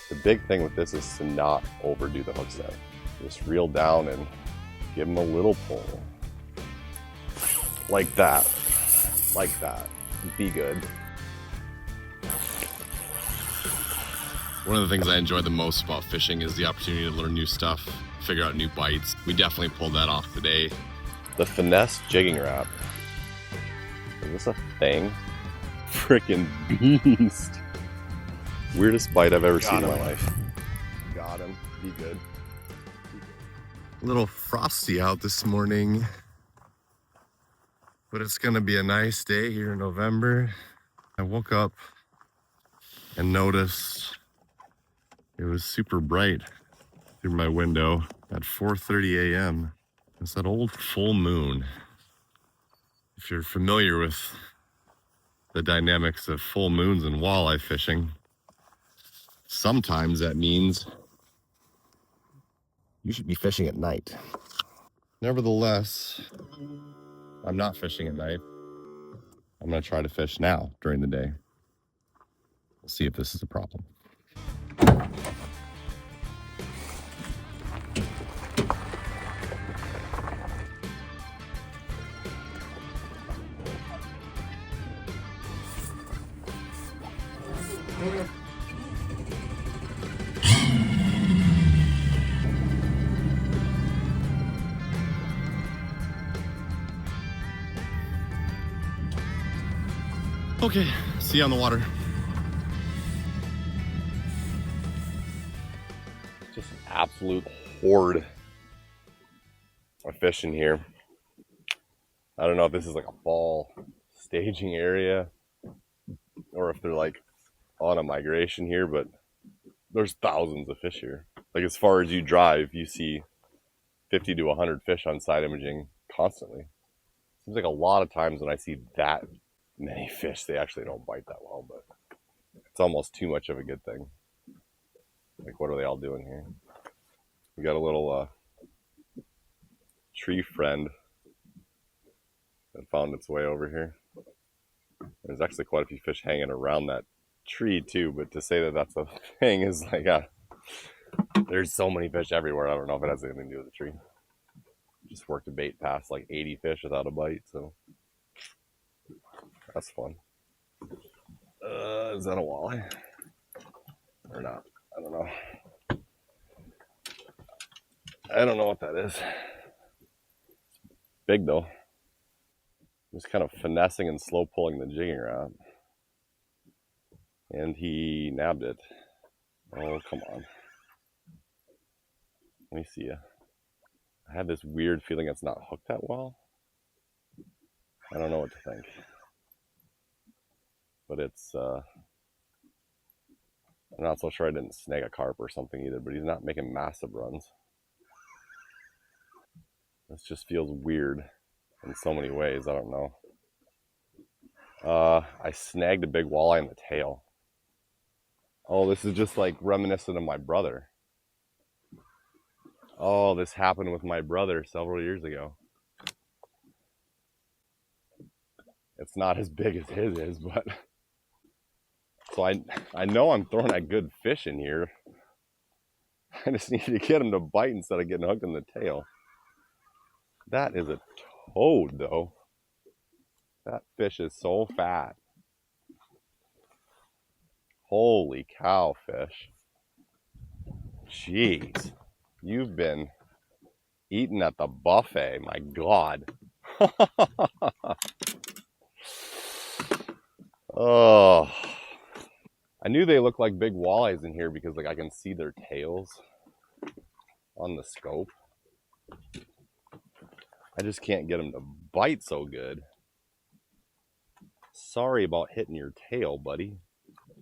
The big thing with this is to not overdo the hook set. Just reel down and give them a little pull. Like that. Like that. Be good. One of the things I enjoy the most about fishing is the opportunity to learn new stuff, figure out new bites. We definitely pulled that off today. The Finesse Jigging Rap. Is this a thing? Freaking beast. Weirdest bite I've ever seen in my life. Got him. Be good. A little frosty out this morning, but it's gonna be a nice day here in November. I woke up and noticed it was super bright through my window at 4:30 a.m. It's that old full moon. If you're familiar with the dynamics of full moons and walleye fishing, sometimes that means you should be fishing at night. Nevertheless, I'm not fishing at night. I'm gonna try to fish now during the day. We'll see if this is a problem. Okay, see you on the water. Just an absolute horde of fish in here. I don't know if this is like a fall staging area or if they're like on a migration here, but there's thousands of fish here. Like as far as you drive, you see 50 to 100 fish on side imaging constantly. Seems like a lot of times when I see that many fish, they actually don't bite that well, but it's almost too much of a good thing. Like, what are they all doing here? We got a little tree friend that found its way over here. There's actually quite a few fish hanging around that tree too, but to say that that's a thing is like there's so many fish everywhere. I don't know if it has anything to do with the tree. Just worked a bait past like 80 fish without a bite, so that's fun. Is that a walleye or not? I don't know. I don't know what that is. Big though. Just kind of finessing and slow pulling the jigging rap. And he nabbed it. Oh, come on. Let me see ya. I have this weird feeling it's not hooked that well. I don't know what to think. But it's, I'm not so sure I didn't snag a carp or something either, but he's not making massive runs. This just feels weird in so many ways, I don't know. I snagged a big walleye in the tail. Oh, this is just like reminiscent of my brother. Oh, this happened with my brother several years ago. It's not as big as his is, but so I know I'm throwing a good fish in here. I just need to get him to bite instead of getting hooked in the tail. That is a toad, though. That fish is so fat. Holy cow, fish. Jeez. You've been eating at the buffet, my God. Oh. I knew they looked like big walleyes in here because like I can see their tails on the scope. I just can't get them to bite so good. Sorry about hitting your tail, buddy.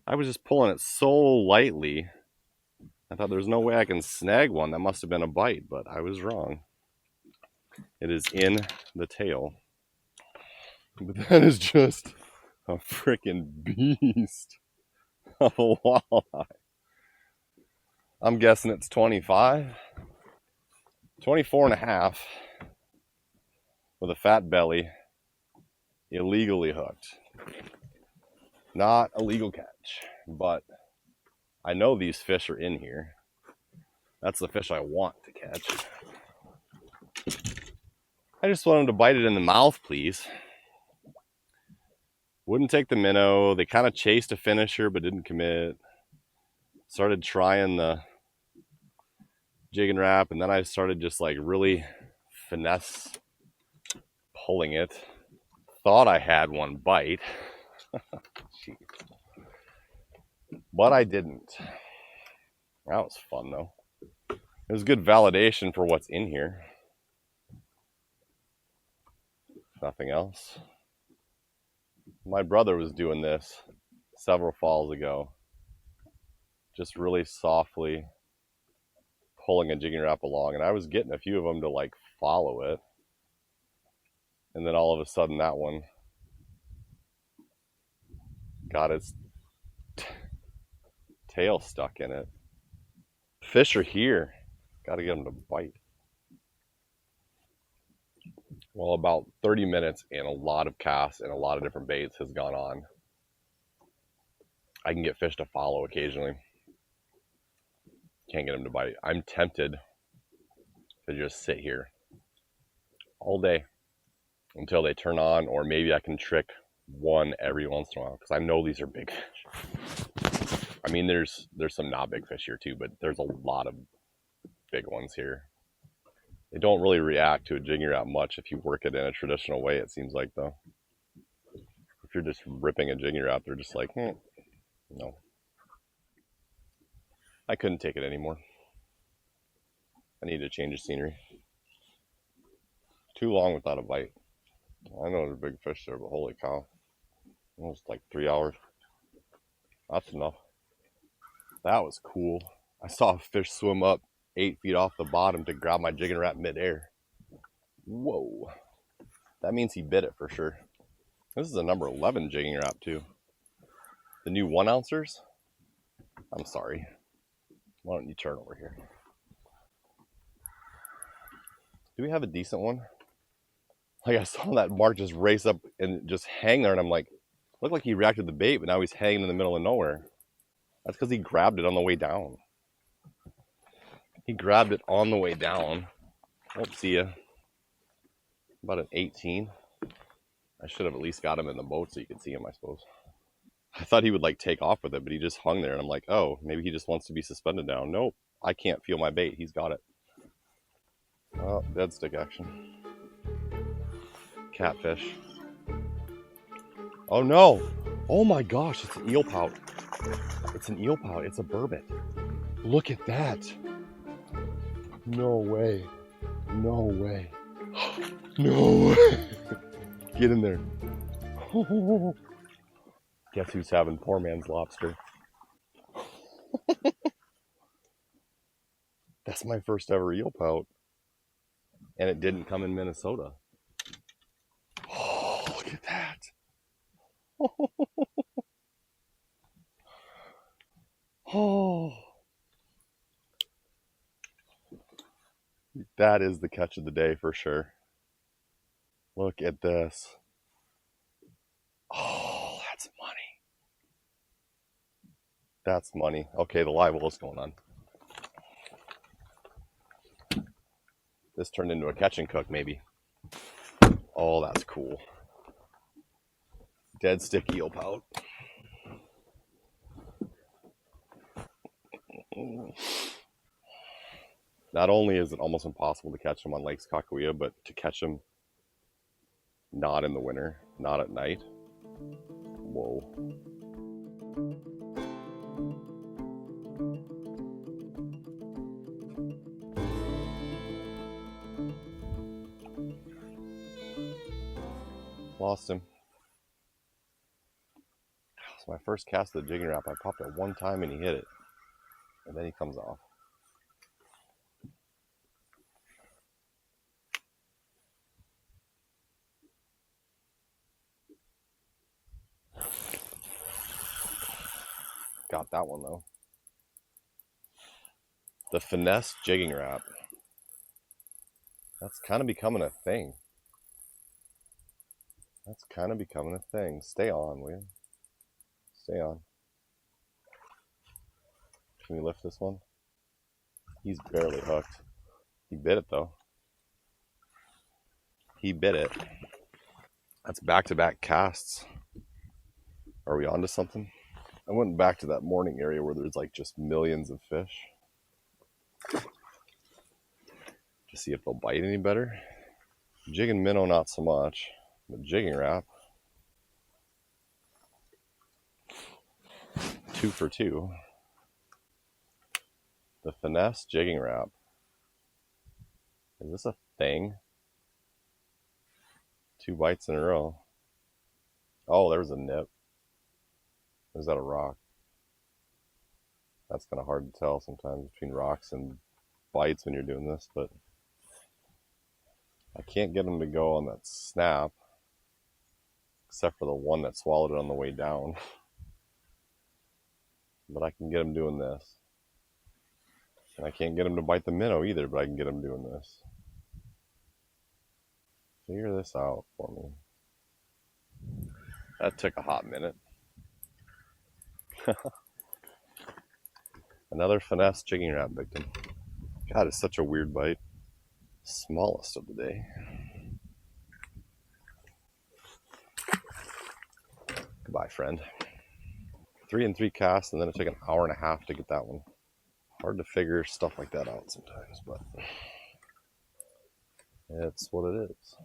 I was just pulling it so lightly. I thought there's no way I can snag one. That must have been a bite, but I was wrong. It is in the tail. But that is just a freaking beast of a walleye. I'm guessing it's 25, 24 and a half with a fat belly, illegally hooked. Not a legal catch, but I know these fish are in here. That's the fish I want to catch. I just want them to bite it in the mouth, please. Wouldn't take the minnow. They kind of chased a finisher but didn't commit. Started trying the Jigging Rap, and then I started just like really finesse pulling it. Thought I had one bite. But I didn't. That was fun though. It was good validation for what's in here. Nothing else. My brother was doing this several falls ago. Just really softly pulling a Jigging Rap along, and I was getting a few of them to like follow it. And then all of a sudden that one got its tail stuck in it. Fish are here. Got to get them to bite. Well, about 30 minutes and a lot of casts and a lot of different baits has gone on. I can get fish to follow occasionally. Can't get them to bite. I'm tempted to just sit here all day until they turn on, or maybe I can trick one every once in a while, because I know these are big fish. I mean, there's some not big fish here too, but there's a lot of big ones here. They don't really react to a Jigging Rap much if you work it in a traditional way, it seems like, though. If you're just ripping a Jigging Rap, they're just like, no. I couldn't take it anymore. I need to change the scenery. Too long without a bite. I know there's big fish there, but holy cow. Almost like 3 hours. That's enough. That was cool. I saw a fish swim up 8 feet off the bottom to grab my Jigging Rap midair. Whoa. That means he bit it for sure. This is a number 11 Jigging Rap too. The new 1 ouncers? I'm sorry. Why don't you turn over here? Do we have a decent one? Like, I saw that Mark just race up and just hang there, and I'm like, looked like he reacted to the bait, but now he's hanging in the middle of nowhere. That's because he grabbed it on the way down. He grabbed it on the way down. Oh, see ya. About an 18. I should have at least got him in the boat so you could see him, I suppose. I thought he would like take off with it, but he just hung there, and I'm like, oh, maybe he just wants to be suspended down. Nope, I can't feel my bait. He's got it. Oh, dead stick action. Catfish. Oh no! Oh my gosh, it's an eel pout. It's an eel pout. It's a burbot. Look at that. No way. No way. No way. Get in there. Guess who's having poor man's lobster? That's my first ever eel pout. And it didn't come in Minnesota. Oh, look at that. Oh. That is the catch of the day for sure. Look at this. Oh, that's money. That's money. Okay, the live well is going on. This turned into a catch and cook, maybe. Oh, that's cool. Dead stick eel pout. Not only is it almost impossible to catch them on Lake Kakawea, but to catch them not in the winter, not at night. Whoa. Lost him. It's my first cast of the Jigging Rap. I popped it one time and he hit it. And then he comes off. Got that one though. The Finesse Jigging Rap. That's kind of becoming a thing. That's kind of becoming a thing. Stay on, will you? Stay on. Can we lift this one? He's barely hooked. He bit it though. He bit it. That's back-to-back casts. Are we onto something? I went back to that morning area where there's like just millions of fish to see if they'll bite any better. Jigging minnow, not so much, but jigging rap. 2 for 2. The Finesse Jigging Rap. Is this a thing? 2 bites in a row. Oh, there's a nip. Or is that a rock? That's kind of hard to tell sometimes between rocks and bites when you're doing this, but I can't get them to go on that snap, except for the one that swallowed it on the way down. But I can get them doing this. And I can't get them to bite the minnow either, but I can get them doing this. Figure this out for me. That took a hot minute. Another Finesse Jigging Rap victim. God, it's such a weird bite. Smallest of the day. Goodbye, friend. 3 and 3 casts, and then it took an hour and a half to get that one. Hard to figure stuff like that out sometimes, but it's what it is.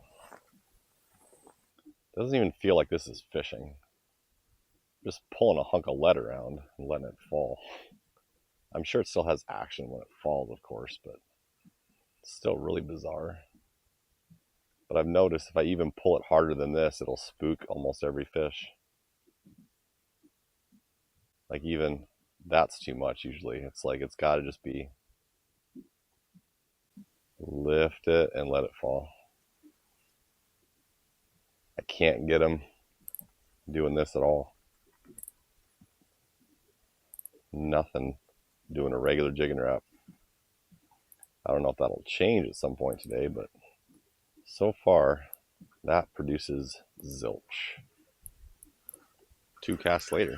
Doesn't even feel like this is fishing. Just pulling a hunk of lead around and letting it fall. I'm sure it still has action when it falls, of course, but it's still really bizarre. But I've noticed if I even pull it harder than this, it'll spook almost every fish. Like even that's too much usually. It's like it's got to just be lift it and let it fall. I can't get them doing this at all. Nothing doing a regular jigging rap. I don't know if that'll change at some point today, but so far that produces zilch. 2 casts later.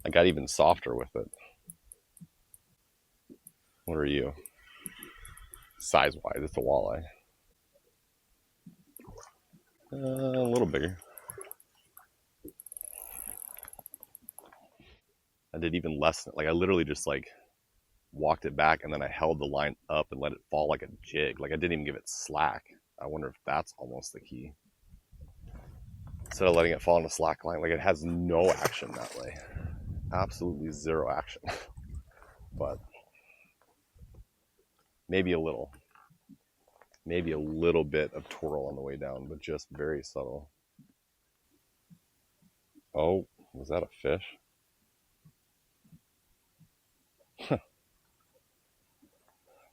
I got even softer with it. What are you? Size-wise, it's a walleye. A little bigger. I did even less. Like I literally just like walked it back and then I held the line up and let it fall like a jig. Like I didn't even give it slack. I wonder if that's almost the key. Instead of letting it fall on a slack line, like it has no action that way. Absolutely zero action. But maybe a little bit of twirl on the way down, but just very subtle. Oh, was that a fish? I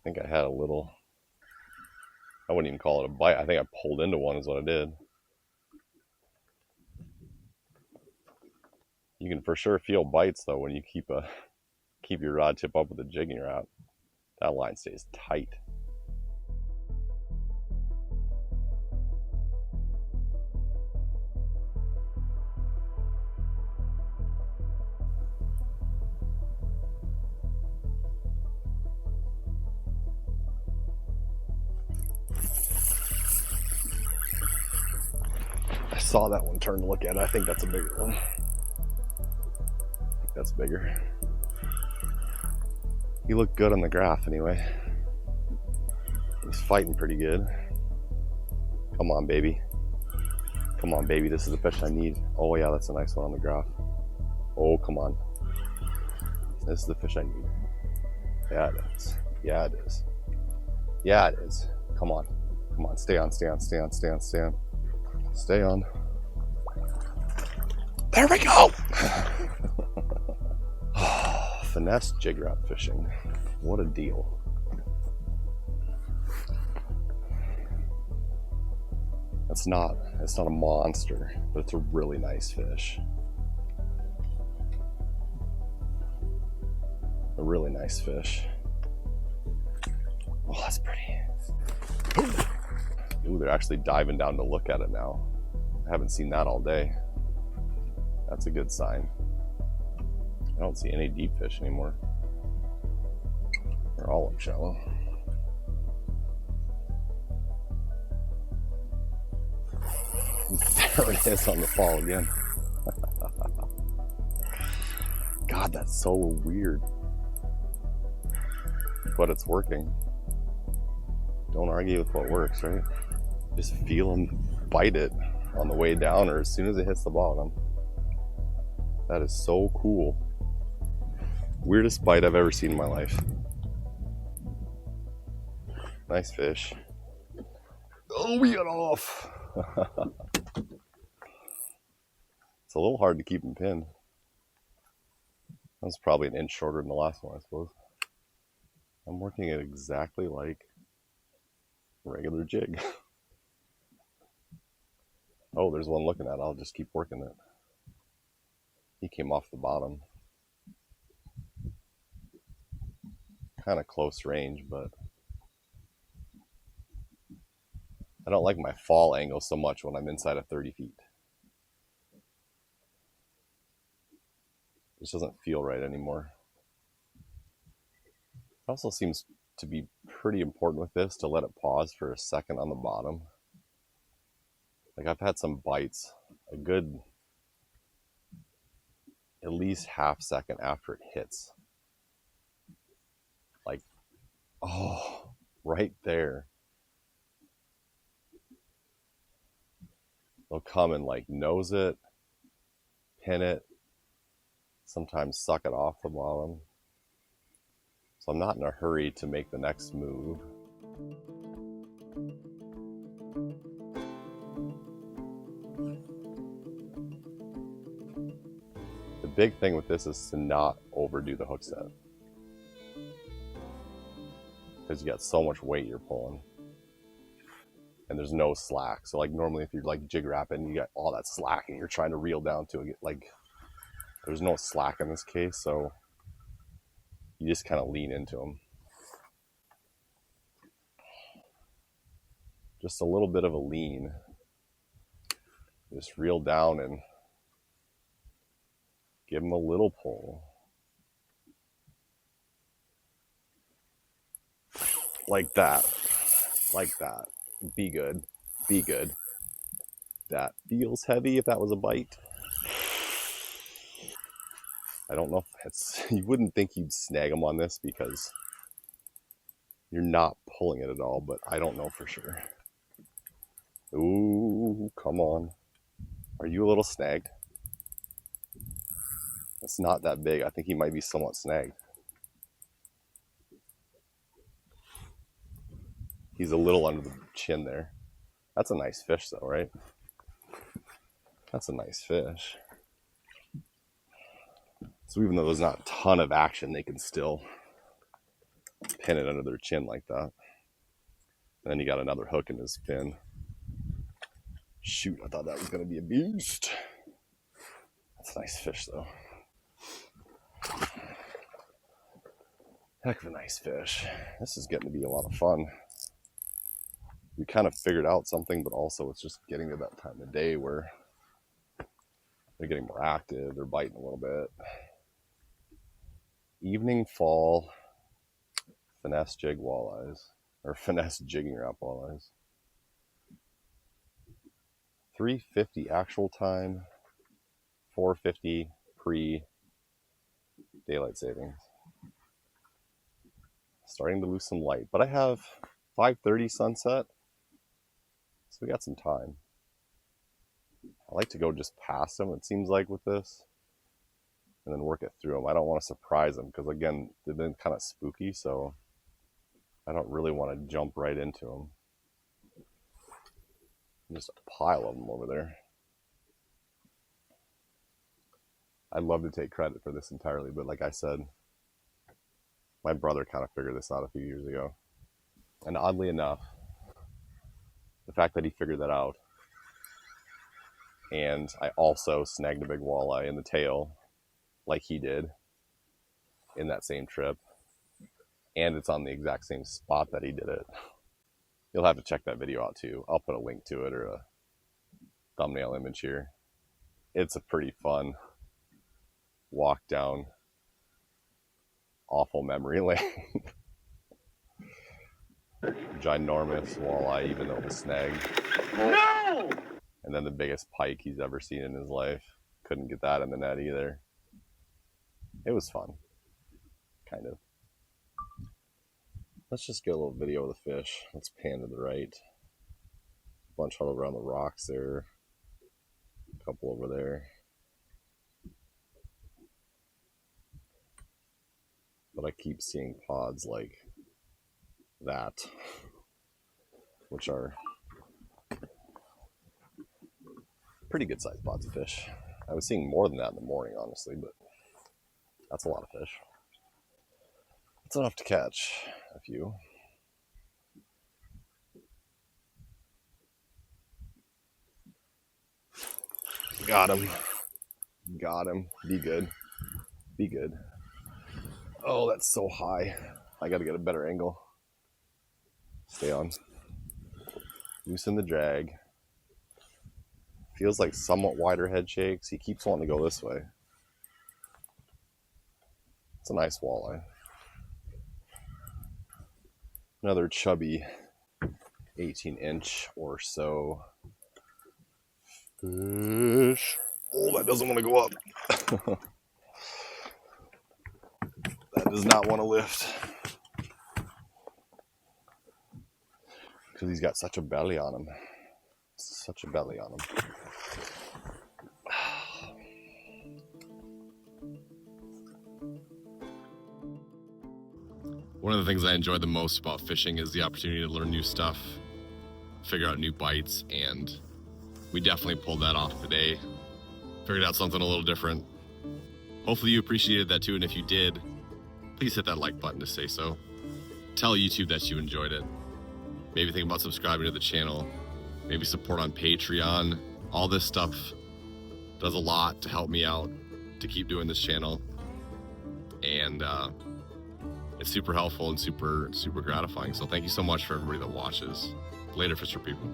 think I had a little, I wouldn't even call it a bite. I think I pulled into one is what I did. You can for sure feel bites though when you keep your rod tip up with a jigging rap. That line stays tight. I saw that one turn to look at it. I think that's a bigger one. That's bigger. He looked good on the graph anyway. He's fighting pretty good. Come on, baby. Come on, baby. This is the fish I need. Oh, yeah, that's a nice one on the graph. Oh, come on. This is the fish I need. Yeah, it is. Yeah, it is. Yeah, it is. Come on. Come on. Stay on, stay on, stay on, stay on, stay on. Stay on. There we go! Finesse jig rap fishing. What a deal. It's not a monster, but it's a really nice fish. A really nice fish. Oh, that's pretty. Ooh, they're actually diving down to look at it now. I haven't seen that all day. That's a good sign. I don't see any deep fish anymore. They're all up shallow. There it is on the fall again. God, that's so weird. But it's working. Don't argue with what works, right? Just feel him bite it on the way down or as soon as it hits the bottom. That is so cool. Weirdest bite I've ever seen in my life. Nice fish. Oh, we got off. It's a little hard to keep him pinned. That was probably an inch shorter than the last one, I suppose. I'm working it exactly like a regular jig. Oh, there's one looking at it. I'll just keep working it. He came off the bottom. Kind of close range, but I don't like my fall angle so much when I'm inside of 30 feet. It just doesn't feel right anymore. It also seems to be pretty important with this to let it pause for a second on the bottom. Like I've had some bites a good at least half second after it hits. Like, oh, right there. They'll come and like nose it, pin it, sometimes suck it off the bottom. So I'm not in a hurry to make the next move. The big thing with this is to not overdo the hook set, because you got so much weight you're pulling and there's no slack. So like normally if you're like jig rapping, you got all that slack and you're trying to reel down to it. Like there's no slack in this case, so you just kind of lean into them. Just a little bit of a lean. Just reel down and give them a little pull. Like that. Like that. Be good. Be good. That feels heavy if that was a bite. I don't know if it's... You wouldn't think you'd snag them on this because you're not pulling it at all, but I don't know for sure. Ooh, come on. Are you a little snagged? It's not that big. I think he might be somewhat snagged. He's a little under the chin there. That's a nice fish though, right? That's a nice fish. So even though there's not a ton of action, they can still pin it under their chin like that. And then you got another hook in his fin. Shoot, I thought that was going to be a beast. That's a nice fish though. Heck of a nice fish. This is getting to be a lot of fun. We kind of figured out something, but also it's just getting to that time of day where they're getting more active, they're biting a little bit. Evening fall finesse jig walleyes, or finesse jigging rap walleyes. 3:50 actual time, 4:50 pre daylight savings. Starting to lose some light, but I have 5:30 sunset, so we got some time. I like to go just past them, it seems like, with this, and then work it through them. I don't want to surprise them because, again, they've been kind of spooky, so I don't really want to jump right into them. Just a pile of them over there. I'd love to take credit for this entirely, but like I said, my brother kind of figured this out a few years ago. And oddly enough, the fact that he figured that out, and I also snagged a big walleye in the tail like he did in that same trip, and it's on the exact same spot that he did it. You'll have to check that video out too. I'll put a link to it or a thumbnail image here. It's a pretty fun walk down awful memory lane. ginormous walleye, even though it was snagged. No! And then the biggest pike he's ever seen in his life. Couldn't get that in the net either. It was fun. Kind of. Let's just get a little video of the fish. Let's pan to the right. A bunch all around the rocks there. A couple over there. But I keep seeing pods like that, which are pretty good sized pods of fish. I was seeing more than that in the morning, honestly, but that's a lot of fish. It's enough to catch a few. Got him. Got him. Be good. Be good. Oh, that's so high. I gotta get a better angle. Stay on. Loosen the drag. Feels like somewhat wider head shakes. He keeps wanting to go this way. It's a nice walleye. Another chubby 18-inch or so fish. Oh, that doesn't want to go up. That does not want to lift. Because he's got such a belly on him. Such a belly on him. One of the things I enjoy the most about fishing is the opportunity to learn new stuff, figure out new bites, and we definitely pulled that off today. Figured out something a little different. Hopefully you appreciated that too, and if you did, please hit that like button to say so. Tell YouTube that you enjoyed it. Maybe think about subscribing to the channel. Maybe support on Patreon. All this stuff does a lot to help me out to keep doing this channel. And it's super helpful and super gratifying. So thank you so much for everybody that watches. Later, Fisher people.